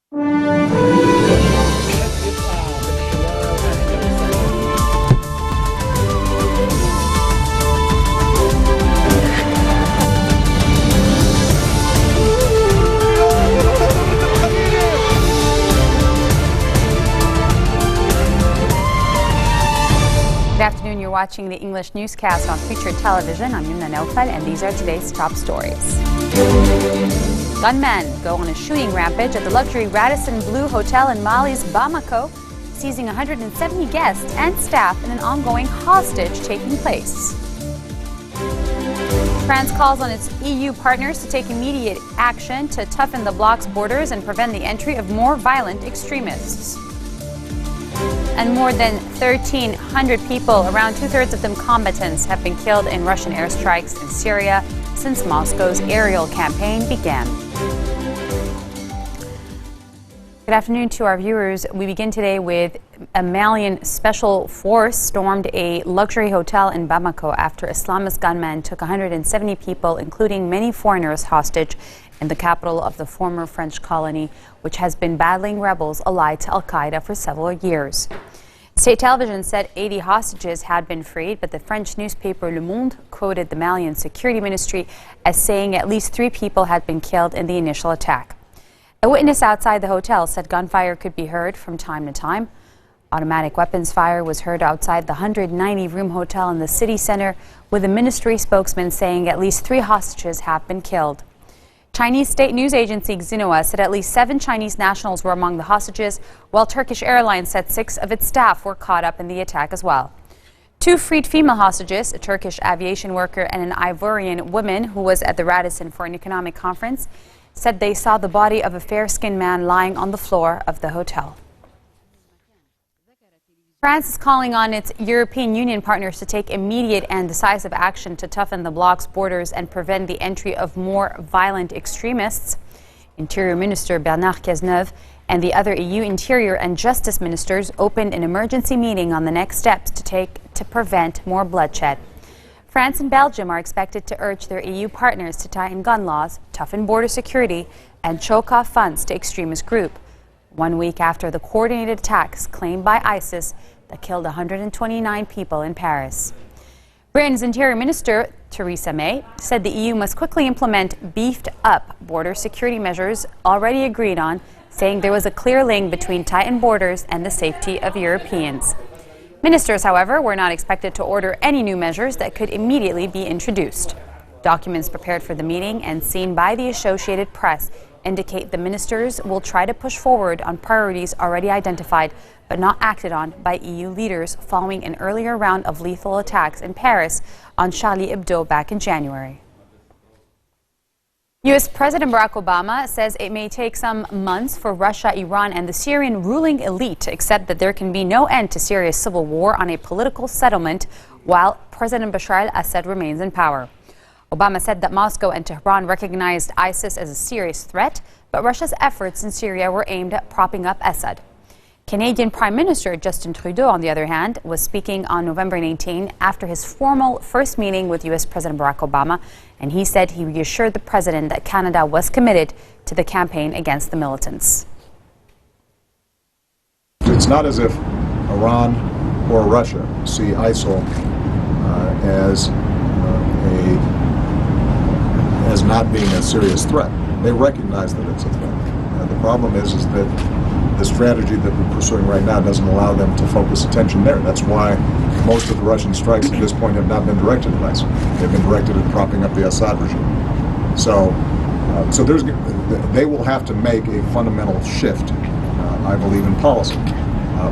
Good afternoon. You're watching the English newscast on Future Television. I'm Yumna Naufal, and these are today's top stories. Gunmen go on a shooting rampage at the luxury Radisson Blu Hotel in Mali's Bamako, seizing 170 guests and staff in an ongoing hostage-taking place. France calls on its EU partners to take immediate action to toughen the bloc's borders and prevent the entry of more violent extremists. And more than 1,300 people, around two-thirds of them combatants, have been killed in Russian airstrikes in Syria since Moscow's aerial campaign began. Good afternoon to our viewers. We begin today with a Malian special force stormed a luxury hotel in Bamako after Islamist gunmen took 170 people, including many foreigners, hostage in the capital of the former French colony, which has been battling rebels allied to al-Qaeda for several years. State television said 80 hostages had been freed, but the French newspaper Le Monde quoted the Malian Security Ministry as saying at least 3 people had been killed in the initial attack. A witness outside the hotel said gunfire could be heard from time to time. Automatic weapons fire was heard outside the 190-room hotel in the city center, with a ministry spokesman saying at least 3 hostages have been killed. Chinese state news agency Xinhua said at least 7 Chinese nationals were among the hostages, while Turkish Airlines said 6 of its staff were caught up in the attack as well. 2 freed female hostages, a Turkish aviation worker and an Ivorian woman who was at the Radisson for an economic conference, said they saw the body of a fair-skinned man lying on the floor of the hotel. France is calling on its European Union partners to take immediate and decisive action to toughen the bloc's borders and prevent the entry of more violent extremists. Interior Minister Bernard Cazeneuve and the other EU Interior and Justice Ministers opened an emergency meeting on the next steps to take to prevent more bloodshed. France and Belgium are expected to urge their EU partners to tighten gun laws, toughen border security, and choke off funds to extremist groups. 1 week after the coordinated attacks claimed by ISIS that killed 129 people in Paris. Britain's Interior Minister Theresa May said the EU must quickly implement beefed-up border security measures already agreed on, saying there was a clear link between tightened borders and the safety of Europeans. Ministers, however, were not expected to order any new measures that could immediately be introduced. Documents prepared for the meeting and seen by the Associated Press indicate the ministers will try to push forward on priorities already identified but not acted on by EU leaders following an earlier round of lethal attacks in Paris on Charlie Hebdo back in January. U.S. President Barack Obama says it may take some months for Russia, Iran, and the Syrian ruling elite to accept that there can be no end to Syria's civil war on a political settlement while President Bashar al-Assad remains in power. Obama said that Moscow and Tehran recognized ISIS as a serious threat, but Russia's efforts in Syria were aimed at propping up Assad. Canadian Prime Minister Justin Trudeau, on the other hand, was speaking on November 19 after his formal first meeting with U.S. President Barack Obama, and he said he reassured the president that Canada was committed to the campaign against the militants. It's not as if Iran or Russia see ISIL as not being a serious threat. They recognize that it's a threat. The problem is that the strategy that we're pursuing right now doesn't allow them to focus attention there. That's why most of the Russian strikes at this point have not been directed at ISIL. They've been directed at propping up the Assad regime. So they will have to make a fundamental shift, I believe, in policy.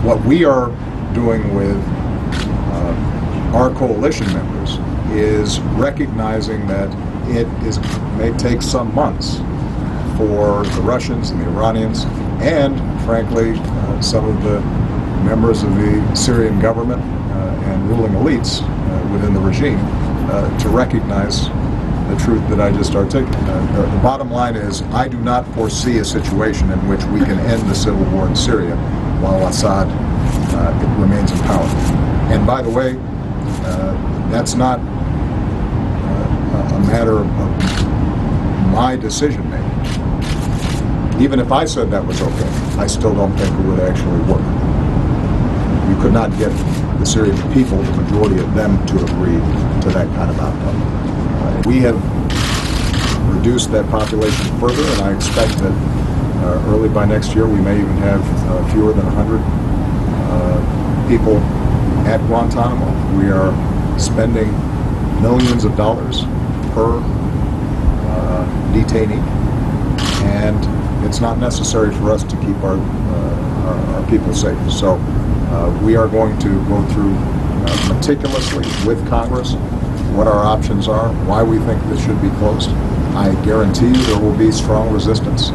What we are doing with our coalition members is recognizing that may take some months for the Russians and the Iranians and, frankly, some of the members of the Syrian government and ruling elites within the regime to recognize the truth that I just articulated. The bottom line is I do not foresee a situation in which we can end the civil war in Syria while Assad remains in power. And by the way, that's not a matter of my decision making. Even if I said that was okay, I still don't think it would actually work. You could not get the Syrian people, the majority of them, to agree to that kind of outcome. We have reduced that population further, and I expect that early by next year we may even have fewer than 100 people at Guantanamo. We are spending millions of dollars per detainee, and it's not necessary for us to keep our people safe. So we are going to go through meticulously with Congress what our options are, why we think this should be closed. I guarantee you there will be strong resistance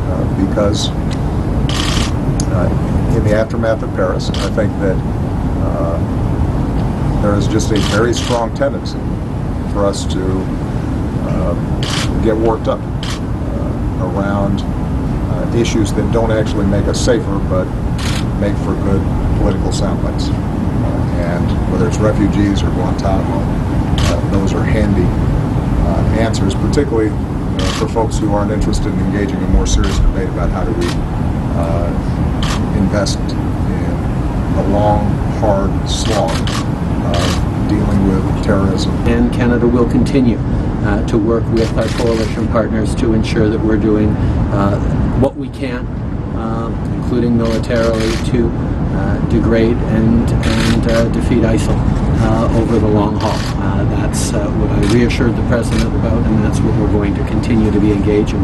because in the aftermath of Paris, I think that there is just a very strong tendency for us to get worked up around issues that don't actually make us safer, but make for good political sound bites. And whether it's refugees or Guantanamo, those are handy answers, particularly for folks who aren't interested in engaging in a more serious debate about how do we invest in the long, hard slog of dealing with terrorism. And Canada will continue to work with our coalition partners to ensure that we're doing what we can, including militarily, to degrade and defeat ISIL over the long haul. That's what I reassured the President about, and that's what we're going to continue to be engaged in.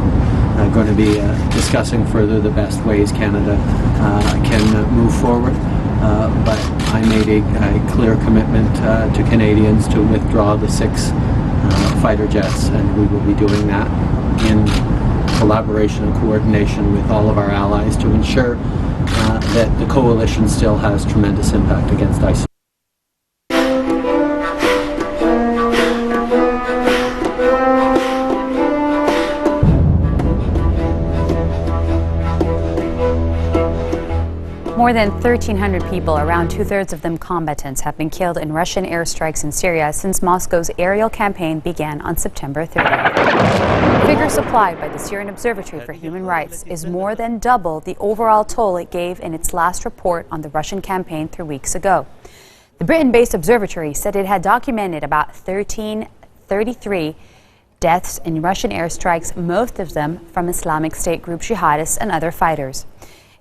We're going to be discussing further the best ways Canada can move forward. But I made a clear commitment to Canadians to withdraw the 6 fighter jets, and we will be doing that in collaboration and coordination with all of our allies to ensure that the coalition still has tremendous impact against ISIL. More than 1,300 people, around 2/3 of them combatants, have been killed in Russian airstrikes in Syria since Moscow's aerial campaign began on September 30th. The figure supplied by the Syrian Observatory for Human Rights is more than double the overall toll it gave in its last report on the Russian campaign 3 weeks ago. The Britain-based observatory said it had documented about 1,333 deaths in Russian airstrikes, most of them from Islamic State group jihadists and other fighters.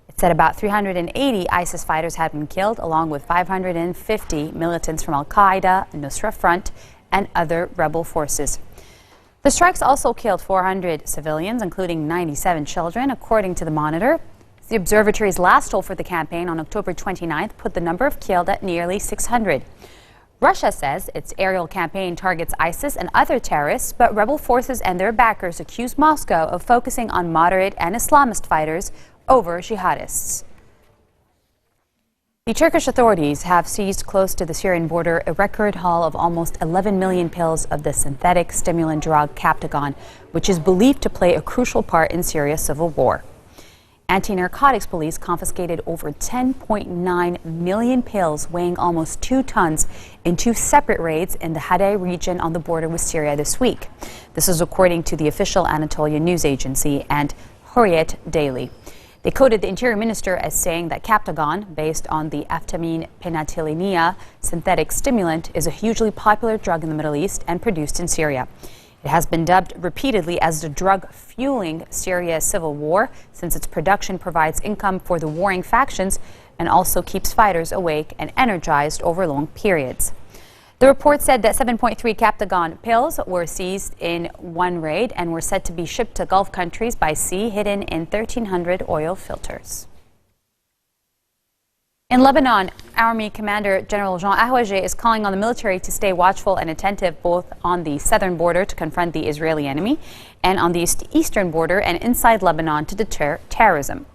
It said about 380 ISIS fighters had been killed, along with 550 militants from Al-Qaeda, Nusra Front, and other rebel forces. The strikes also killed 400 civilians, including 97 children, according to the Monitor. The observatory's last toll for the campaign on October 29th put the number of killed at nearly 600. Russia says its aerial campaign targets ISIS and other terrorists, but rebel forces and their backers accuse Moscow of focusing on moderate and Islamist fighters over jihadists. The Turkish authorities have seized close to the Syrian border a record haul of almost 11 million pills of the synthetic stimulant drug Captagon, which is believed to play a crucial part in Syria's civil war. Anti-narcotics police confiscated over 10.9 million pills weighing almost 2 tons in 2 separate raids in the Hadai region on the border with Syria this week. This is according to the official Anatolian news agency and Hurriyet Daily. They quoted the Interior Minister as saying that Captagon, based on the amphetamine penicillinia synthetic stimulant, is a hugely popular drug in the Middle East and produced in Syria. It has been dubbed repeatedly as the drug fueling Syria's civil war, since its production provides income for the warring factions and also keeps fighters awake and energized over long periods. The report said that 7.3 Captagon pills were seized in one raid and were said to be shipped to Gulf countries by sea, hidden in 1,300 oil filters. In Lebanon, Army Commander General Jean Ahwajeh is calling on the military to stay watchful and attentive both on the southern border to confront the Israeli enemy and on the eastern border and inside Lebanon to deter terrorism.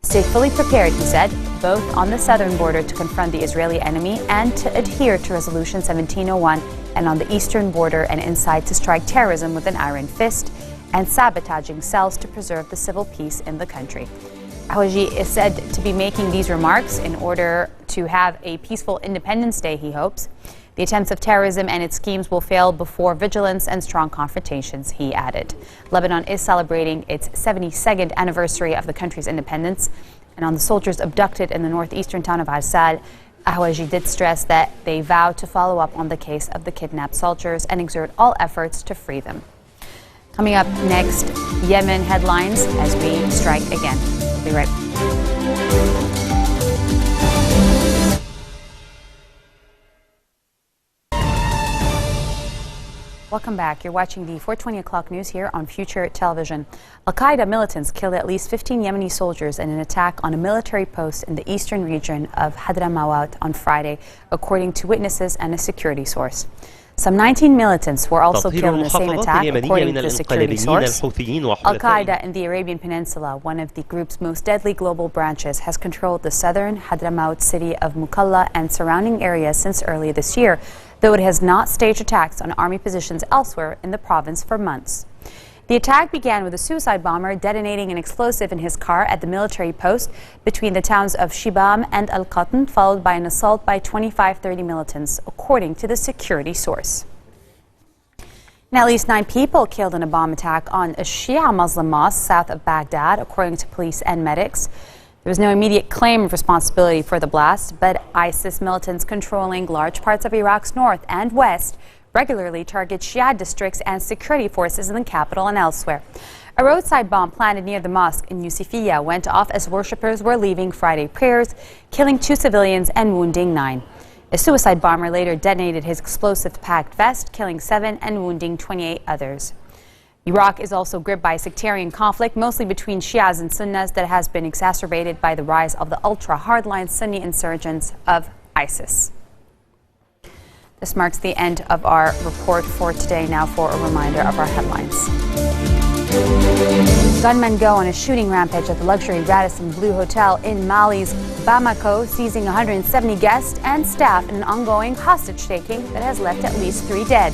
Stay fully prepared, he said, both on the southern border to confront the Israeli enemy and to adhere to Resolution 1701, and on the eastern border and inside to strike terrorism with an iron fist and sabotaging cells to preserve the civil peace in the country. Ahwajeh is said to be making these remarks in order to have a peaceful Independence Day, he hopes. The attempts of terrorism and its schemes will fail before vigilance and strong confrontations, he added. Lebanon is celebrating its 72nd anniversary of the country's independence. And on the soldiers abducted in the northeastern town of Arsal, Ahwaji did stress that they vow to follow up on the case of the kidnapped soldiers and exert all efforts to free them. Coming up next, Yemen headlines as we strike again. We'll be right back. Welcome back. You're watching the 4:20 o'clock news here on Future Television. Al-Qaeda militants killed at least 15 Yemeni soldiers in an attack on a military post in the eastern region of Hadramawt on Friday, according to witnesses and a security source. Some 19 militants were also killed in the same attack, according to the security source. Al-Qaeda in the Arabian Peninsula, one of the group's most deadly global branches, has controlled the southern Hadramaut city of Mukalla and surrounding areas since early this year, though it has not staged attacks on army positions elsewhere in the province for months. The attack began with a suicide bomber detonating an explosive in his car at the military post between the towns of Shibam and Al-Qatn, followed by an assault by 25-30 militants, according to the security source. Now, at least 9 people killed in a bomb attack on a Shia Muslim mosque south of Baghdad, according to police and medics. There was no immediate claim of responsibility for the blast, but ISIS militants controlling large parts of Iraq's north and west regularly target Shia districts and security forces in the capital and elsewhere. A roadside bomb planted near the mosque in Yusufiyah went off as worshippers were leaving Friday prayers, killing 2 civilians and wounding 9. A suicide bomber later detonated his explosive-packed vest, killing 7 and wounding 28 others. Iraq is also gripped by sectarian conflict, mostly between Shias and Sunnis, that has been exacerbated by the rise of the ultra-hardline Sunni insurgents of ISIS. This marks the end of our report for today. Now for a reminder of our headlines. Gunmen go on a shooting rampage at the luxury Radisson Blu Hotel in Mali's Bamako, seizing 170 guests and staff in an ongoing hostage-taking that has left at least 3 dead.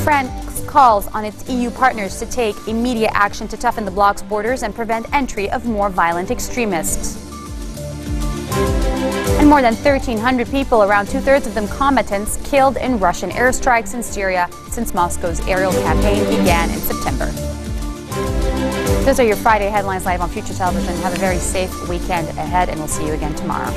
France calls on its EU partners to take immediate action to toughen the bloc's borders and prevent entry of more violent extremists. And more than 1,300 people, around 2/3 of them combatants, killed in Russian airstrikes in Syria since Moscow's aerial campaign began in September. Those are your Friday headlines live on Future Television. Have a very safe weekend ahead, and we'll see you again tomorrow.